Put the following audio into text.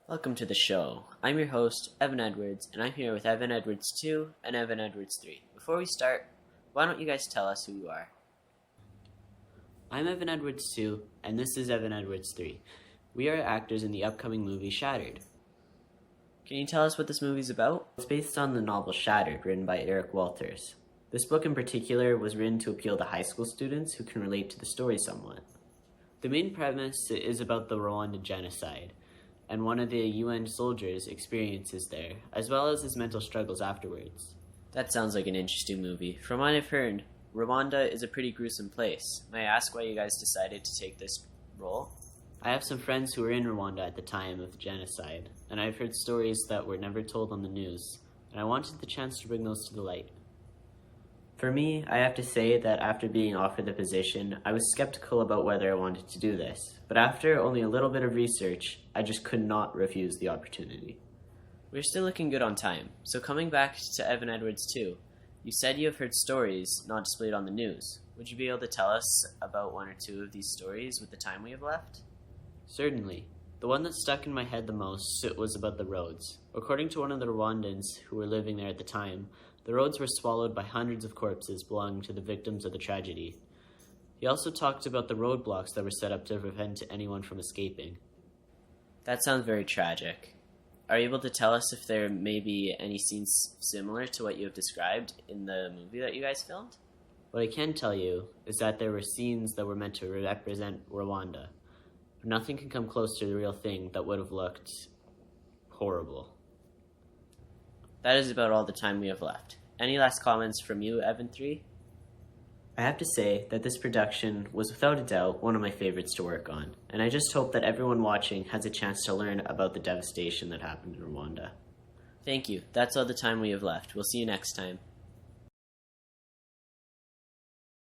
Welcome to the show. I'm your host, Evan Edwards, and I'm here with Evan Edwards 2 and Evan Edwards 3. Before we start, why don't you guys tell us who you are? I'm Evan Edwards 2, and this is Evan Edwards 3. We are actors in the upcoming movie Shattered. Can you tell us what this movie's about? It's based on the novel Shattered, written by Eric Walters. This book in particular was written to appeal to high school students who can relate to the story somewhat. The main premise is about the Rwanda genocide, and one of the UN soldiers' experiences there, as well as his mental struggles afterwards. That sounds like an interesting movie. From what I've heard, Rwanda is a pretty gruesome place. May I ask why you guys decided to take this role? I have some friends who were in Rwanda at the time of the genocide, and I've heard stories that were never told on the news, and I wanted the chance to bring those to the light. For me, I have to say that after being offered the position, I was skeptical about whether I wanted to do this, but after only a little bit of research, I just could not refuse the opportunity. We're still looking good on time, so coming back to Evan Edwards 2, you said you have heard stories not displayed on the news. Would you be able to tell us about one or two of these stories with the time we have left? Certainly. The one that stuck in my head the most was about the roads. According to one of the Rwandans who were living there at the time, the roads were swallowed by hundreds of corpses belonging to the victims of the tragedy. He also talked about the roadblocks that were set up to prevent anyone from escaping. That sounds very tragic. Are you able to tell us if there may be any scenes similar to what you have described in the movie that you guys filmed? What I can tell you is that there were scenes that were meant to represent Rwanda. But nothing can come close to the real thing that would have looked horrible. That is about all the time we have left. Any last comments from you, Evan 3? I have to say that this production was without a doubt one of my favorites to work on, and I just hope that everyone watching has a chance to learn about the devastation that happened in Rwanda. Thank you. That's all the time we have left. We'll see you next time.